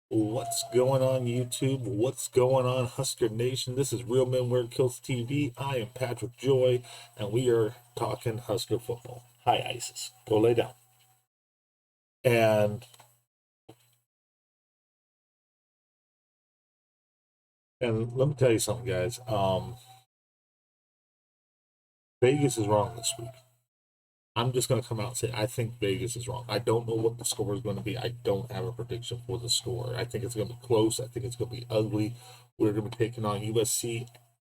What's going on, YouTube? What's going on, Husker Nation? This is Real Men Wear Kilts TV. I am Patrick Joy, and we are talking Husker football. Hi, ISIS. Go lay down. And let me tell you something, guys. Vegas is wrong this week. I'm just going to come out and say I think Vegas is wrong. I don't know what the score is going to be. I don't have a prediction for the score. I think it's going to be close. I think it's going to be ugly. We're going to be taking on USC,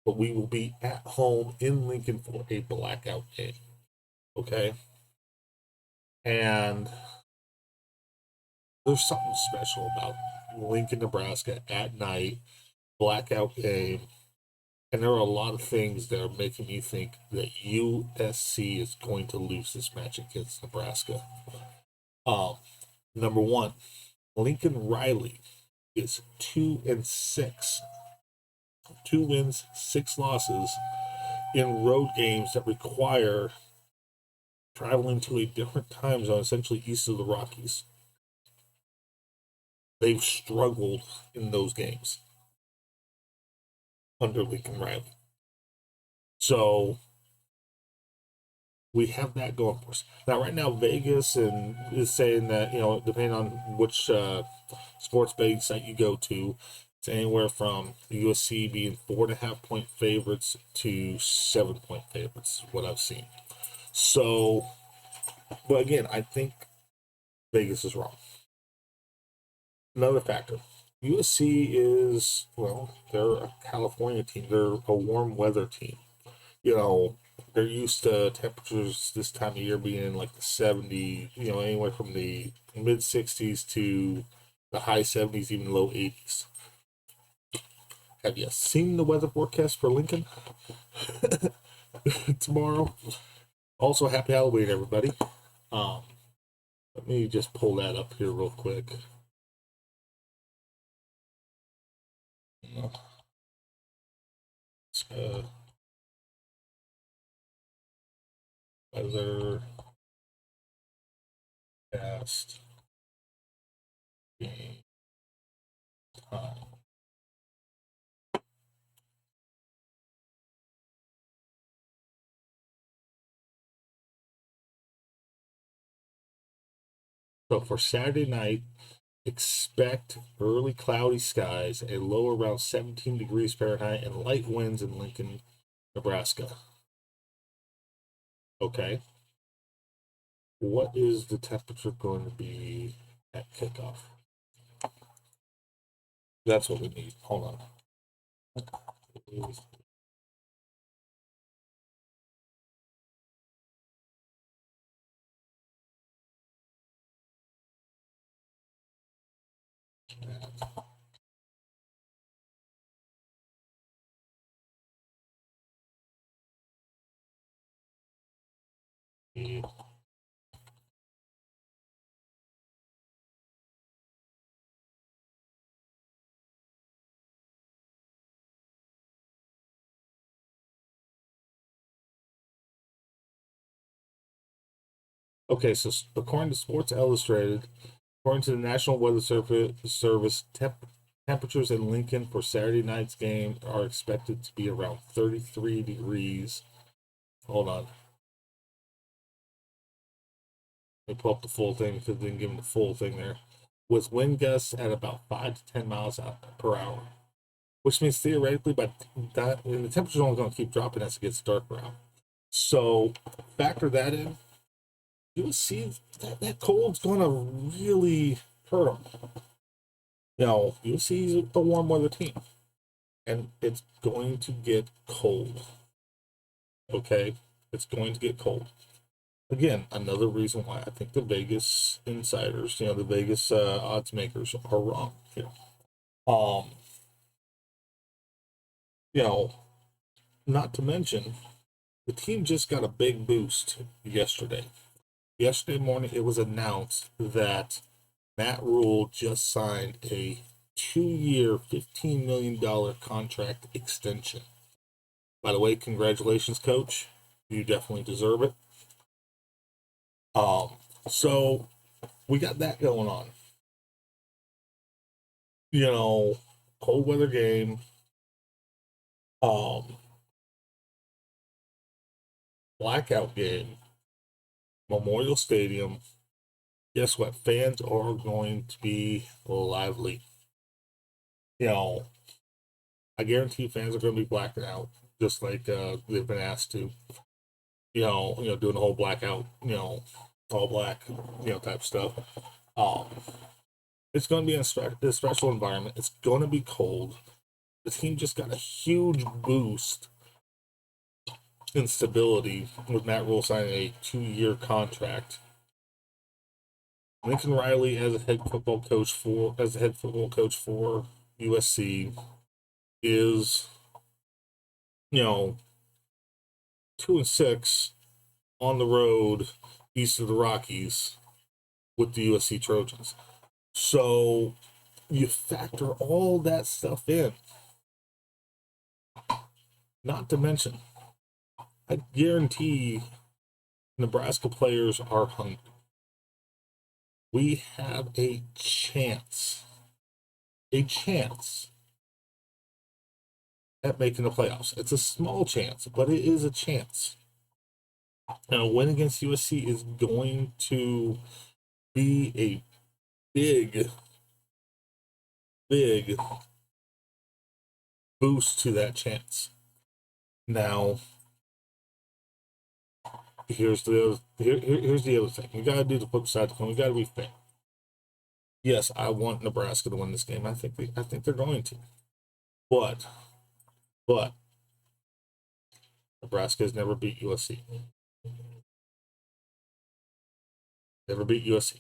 but we will be at home in Lincoln for a blackout game. Okay. And there's something special about Lincoln, Nebraska at night, blackout game. And there are a lot of things that are making me think that USC is going to lose this match against Nebraska. Um, Number one, Lincoln Riley is 2-6. 2 wins, 6 losses in road games that require traveling to a different time zone, essentially east of the Rockies. They've struggled in those games under Lincoln Riley. So we have that going for us. Now, right now, Vegas is saying that, depending on which sports betting site you go to, it's anywhere from USC being 4.5 point favorites to 7 point favorites, is what I've seen. So, but again, I think Vegas is wrong. Another factor, USC is, well, they're a California team. They're a warm weather team. They're used to temperatures this time of year being in like the 70s, anywhere from the mid 60s to the high 70s, even low 80s. Have you seen the weather forecast for Lincoln tomorrow? Also, happy Halloween, everybody. Let me just pull that up here real quick. Weather cast game time. So for Saturday night, expect early cloudy skies, a low around 17 degrees Fahrenheit, and light winds in Lincoln, Nebraska. Okay. What is the temperature going to be at kickoff? That's what we need. Hold on. Okay, so according to Sports Illustrated, according to the National Weather Service, temperatures in Lincoln for Saturday night's game are expected to be around 33 degrees. Hold on. Let me pull up the full thing because they didn't give me the full thing there. With wind gusts at about 5 to 10 miles per hour, which means theoretically, but that and the temperature's only going to keep dropping as it gets darker out. So factor that in. You'll see that cold's going to really hurt them. You'll see a warm weather team, and it's going to get cold. Okay, it's going to get cold. Again, another reason why I think the Vegas insiders, the Vegas odds makers are wrong here. Um, Not to mention, the team just got a big boost yesterday. Yesterday morning, it was announced that Matt Rule just signed a 2-year, $15 million contract extension. By the way, congratulations, coach. You definitely deserve it. So we got that going on. You know, cold weather game, um, blackout game, Memorial Stadium. Guess what? Fans are going to be lively. You know, I guarantee fans are going to be blacking out, just like they've been asked to. Doing the whole blackout, all black, type stuff. Um, it's going to be in a stressful environment. It's going to be cold. The team just got a huge boost in stability with Matt Rule signing a 2-year contract. Lincoln Riley as a head football coach for USC is, you know, 2-6 on the road east of the Rockies with the USC Trojans. So you factor all that stuff in. Not to mention, I guarantee Nebraska players are hungry. We have a chance at making the playoffs. It's a small chance, but it is a chance. And a win against USC is going to be a big, big boost to that chance. Now, here's the other thing. We got to do the flip side of the coin. We got to be fair. Yes, I want Nebraska to win this game. I think they're going to. But Nebraska has never beat USC. Never beat USC.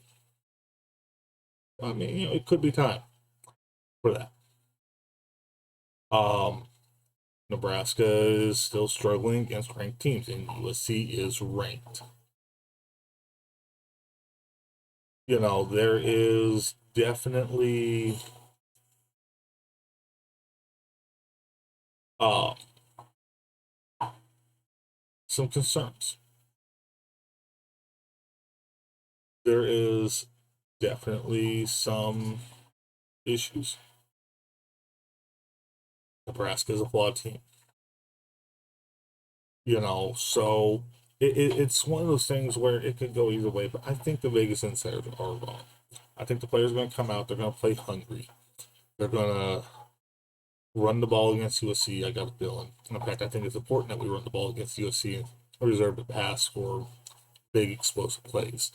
I mean, it could be time for that. Nebraska is still struggling against ranked teams, and USC is ranked. There is definitely some concerns. There is definitely some issues. Nebraska is a flawed team. So it's one of those things where it could go either way, but I think the Vegas insiders are wrong. I think the players are going to come out, they're going to play hungry. They're going to run the ball against USC, I got a feeling. In fact, I think it's important that we run the ball against USC and reserve the pass for big explosive plays.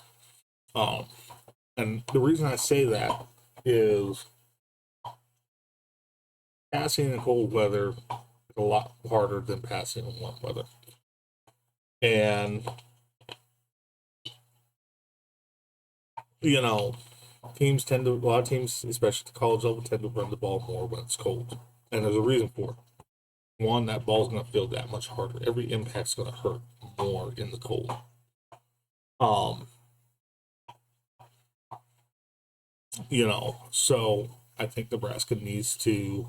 And the reason I say that is passing in cold weather is a lot harder than passing in warm weather. And, a lot of teams, especially at the college level, tend to run the ball more when it's cold. And there's a reason for it. One, that ball's going to feel that much harder. Every impact's going to hurt more in the cold. So I think Nebraska needs to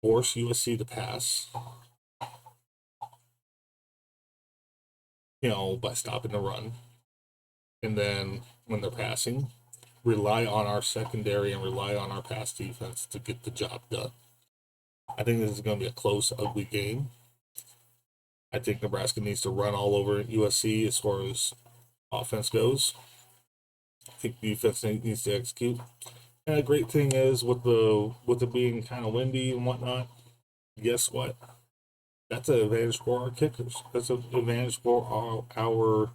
force USC to pass, by stopping the run. And then when they're passing, rely on our secondary and rely on our pass defense to get the job done. I think this is going to be a close, ugly game. I think Nebraska needs to run all over USC as far as offense goes. I think defense needs to execute. And the great thing is with it being kind of windy and whatnot, guess what? That's an advantage for our kickers. That's an advantage for our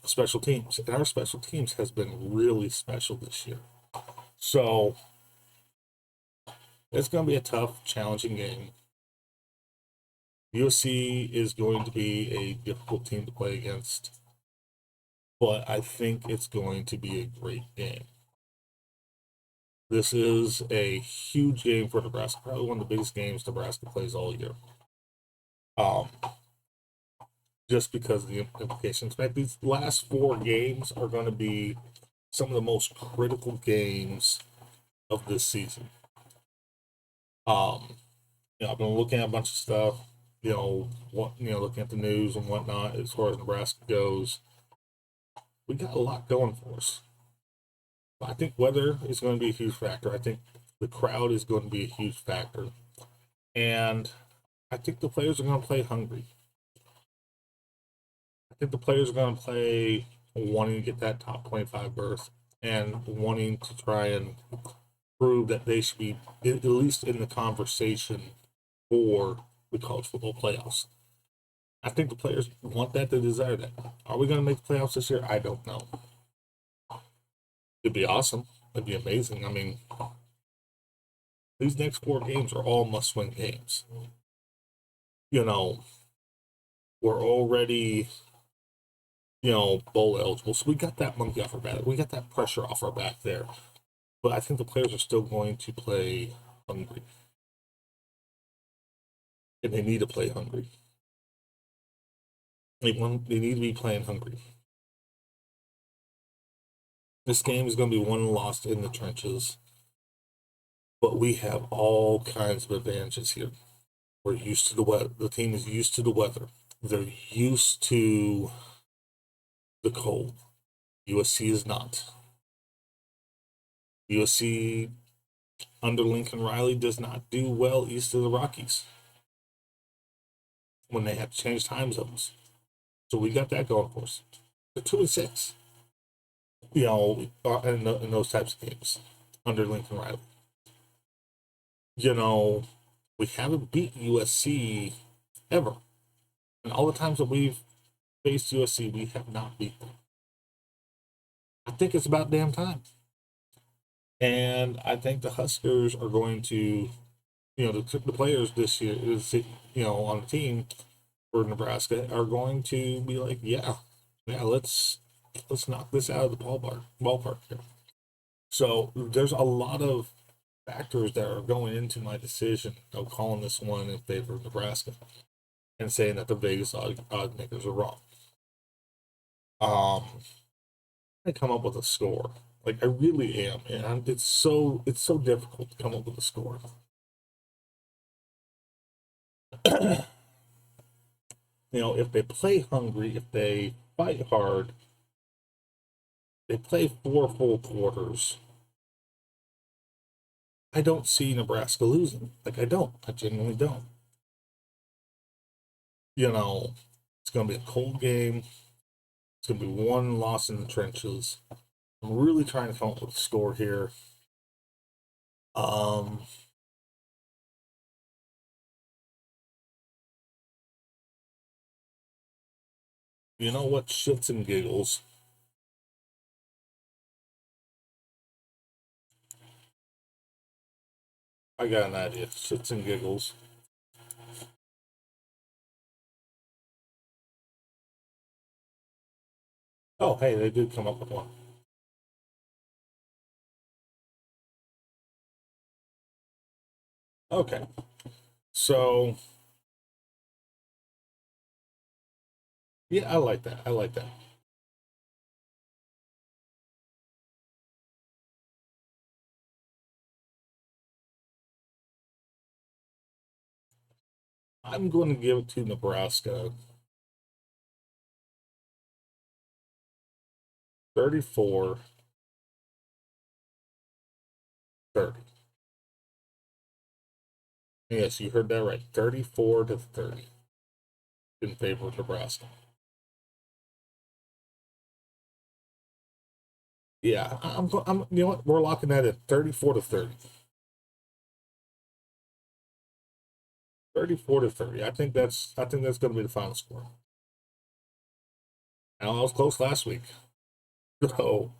special teams. And our special teams has been really special this year. So it's going to be a tough, challenging game. USC is going to be a difficult team to play against, but I think it's going to be a great game. This is a huge game for Nebraska, probably one of the biggest games Nebraska plays all year. Just because of the implications. In fact, these last 4 games are going to be some of the most critical games of this season. I've been looking at a bunch of stuff, looking at the news and whatnot as far as Nebraska goes. We got a lot going for us. I think weather is going to be a huge factor. I think the crowd is going to be a huge factor. And I think the players are going to play hungry. I think the players are going to play wanting to get that top 25 berth and wanting to try and prove that they should be at least in the conversation for the college football playoffs. I think the players want that, they desire that. Are we going to make the playoffs this year? I don't know. It'd be awesome. It'd be amazing. I mean, these next 4 games are all must-win games. You know, we're already, bowl eligible, so we got that monkey off our back. We got that pressure off our back there. But I think the players are still going to play hungry. And they need to play hungry. They need to be playing hungry. This game is going to be won and lost in the trenches. But we have all kinds of advantages here. We're used to the weather. The team is used to the weather. They're used to the cold. USC is not. USC under Lincoln Riley does not do well east of the Rockies when they have to change time zones. So we got that going for us. They're 2-6, in those types of games under Lincoln Riley. We haven't beat USC ever. And all the times that we've faced USC, we have not beat them. I think it's about damn time. And I think the Huskers are going to, the players this year, on the team for Nebraska are going to be like, yeah, let's knock this out of the ballpark here. So there's a lot of factors that are going into my decision of calling this one in favor of Nebraska and saying that the Vegas odd makers are wrong. I come up with a score. Like I really am, and it's so difficult to come up with a score. If they play hungry, if they fight hard, they play 4 full quarters. I don't see Nebraska losing. Like I genuinely don't. It's going to be a cold game. It's going to be one loss in the trenches. I'm really trying to come up with a score here. You know what? Shits and giggles. I got an idea. Shits and giggles. Oh, hey, they did come up with one. Okay. So, yeah, I like that. I'm going to give it to Nebraska 34-30. Yes, you heard that right. 34-30 in favor of Nebraska. Yeah, I'm you know what? We're locking that at 34-30. 34-30. I think that's going to be the final score. Now, I was close last week. So,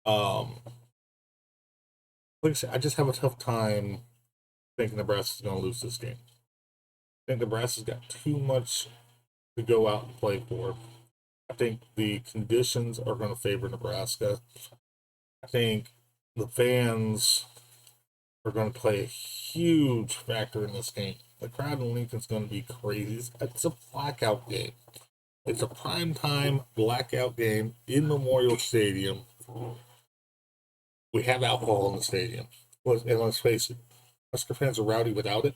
like I said, I just have a tough time thinking Nebraska's going to lose this game. I think Nebraska's got too much to go out and play for. I think the conditions are going to favor Nebraska. I think the fans are going to play a huge factor in this game. The crowd in Lincoln's going to be crazy. It's a blackout game. It's a primetime blackout game in Memorial Stadium. We have alcohol in the stadium. And let's face it, Husker fans are rowdy without it.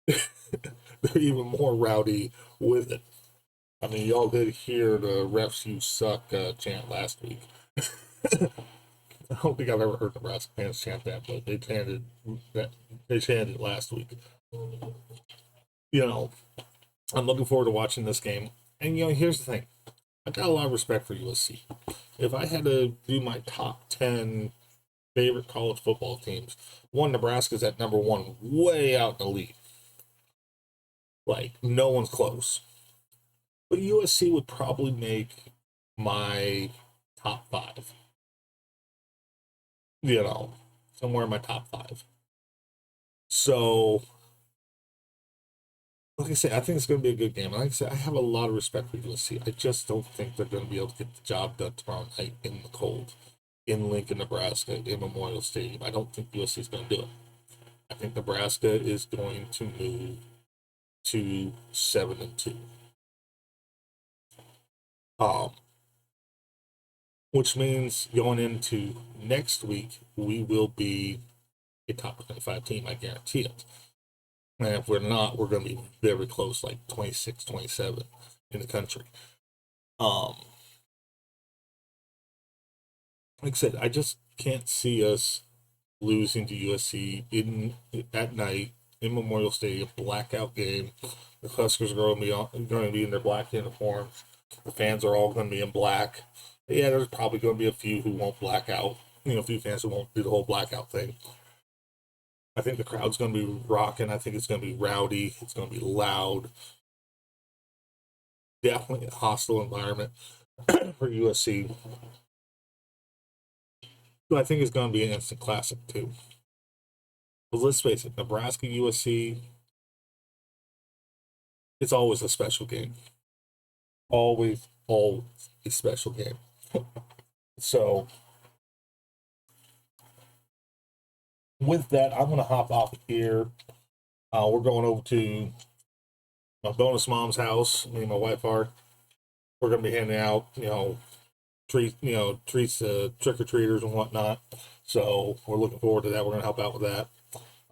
They're even more rowdy with it. I mean, y'all did hear the refs you suck chant last week. I don't think I've ever heard Nebraska fans chant that, but that. They chanted it last week. You know, I'm looking forward to watching this game. And here's the thing: I got a lot of respect for USC. If I had to do my top 10 favorite college football teams, Nebraska's at number one, way out in the league. Like no one's close. But USC would probably make my top five. Somewhere in my top five. So, like I said, I think it's going to be a good game. Like I said, I have a lot of respect for USC. I just don't think they're going to be able to get the job done tomorrow night in the cold, in Lincoln, Nebraska, in Memorial Stadium. I don't think USC is going to do it. I think Nebraska is going to move to 7-2. Um, which means going into next week, we will be a top 25 team. I guarantee it. And if we're not, we're going to be very close, like 26, 27 in the country. Like I said, I just can't see us losing to USC at night in Memorial Stadium, blackout game. The Huskers are going to be in their black uniforms. The fans are all going to be in black. Yeah, there's probably going to be a few who won't black out. A few fans who won't do the whole blackout thing. I think the crowd's going to be rocking. I think it's going to be rowdy. It's going to be loud. Definitely a hostile environment for USC. But I think it's going to be an instant classic, too. But let's face it, Nebraska, USC, it's always a special game. Always a special game. So, with that, I'm going to hop off here. We're going over to my bonus mom's house. Me and my wife are. We're going to be handing out, treats to trick or treaters and whatnot. So we're looking forward to that. We're going to help out with that.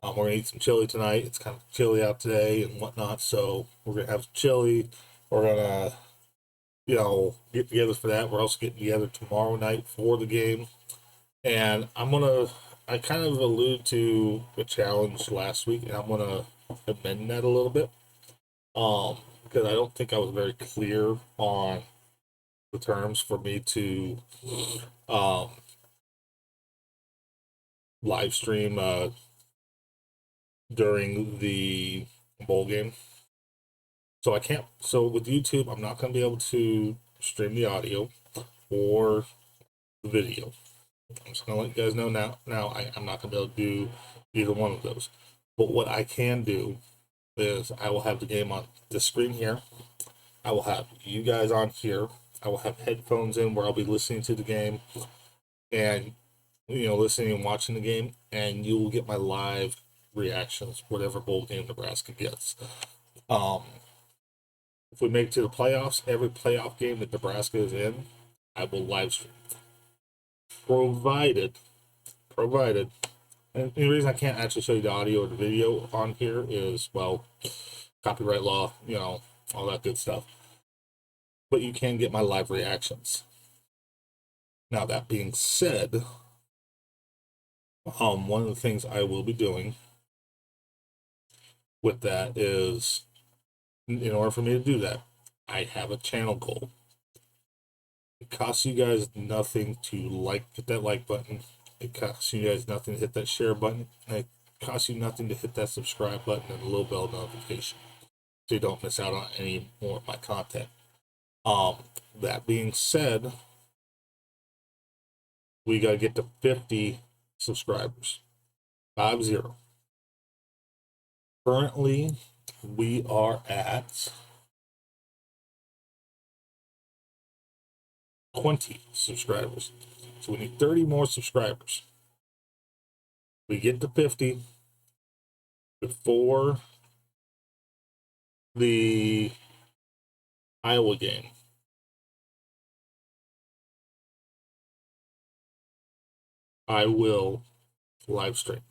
We're going to eat some chili tonight. It's kind of chilly out today and whatnot. So we're going to have some chili. We're going to, get together for that. We're also getting together tomorrow night for the game. And I kind of alluded to a challenge last week, and I'm going to amend that a little bit. Because I don't think I was very clear on the terms for me to live stream during the bowl game. So I can't. So with YouTube, I'm not going to be able to stream the audio or the video. I'm just going to let you guys know now. I'm not going to be able to do either one of those. But what I can do is I will have the game on the screen here. I will have you guys on here. I will have headphones in where I'll be listening to the game and, listening and watching the game. And you will get my live reactions, whatever bowl game Nebraska gets. If we make it to the playoffs, every playoff game that Nebraska is in, I will live stream. Provided, and the reason I can't actually show you the audio or the video on here is, well, copyright law, all that good stuff. But you can get my live reactions. Now, that being said, one of the things I will be doing with that is, in order for me to do that, I have a channel goal. It costs you guys nothing to hit that like button. It costs you guys nothing to hit that share button. And it costs you nothing to hit that subscribe button and the little bell notification, so you don't miss out on any more of my content. That being said, we got to get to 50 subscribers. 50. Currently, we are at 20 subscribers. So we need 30 more subscribers. We get to 50 before the Iowa game. I will live stream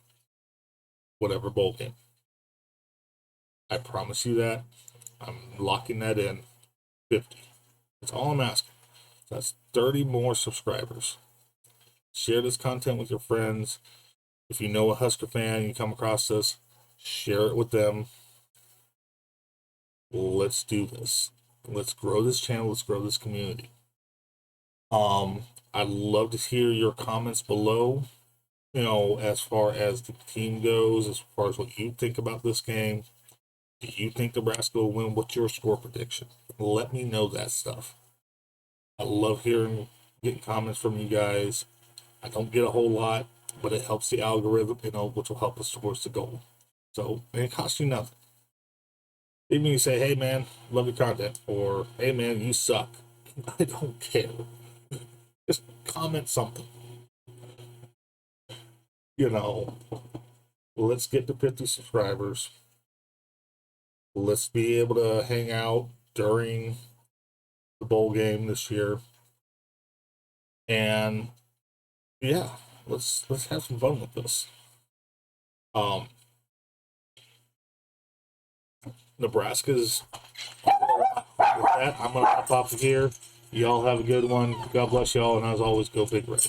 whatever bowl game. I promise you that. I'm locking that in. 50. That's all I'm asking. That's 30 more subscribers. Share this content with your friends. If you know a Husker fan, you come across this, share it with them. Let's do this. Let's grow this channel. Let's grow this community. I'd love to hear your comments below, as far as the team goes, as far as what you think about this game. Do you think Nebraska will win? What's your score prediction? Let me know that stuff. I love getting comments from you guys. I don't get a whole lot, but it helps the algorithm, which will help us towards the goal. So, and it costs you nothing. Even you say, hey man, love your content, or hey man, you suck. I don't care. Just comment something. Let's get to 50 subscribers. Let's be able to hang out during the bowl game this year. And yeah, let's have some fun with this. Nebraska's with that. I'm gonna hop off of here. Y'all have a good one. God bless y'all, and as always, go Big Red.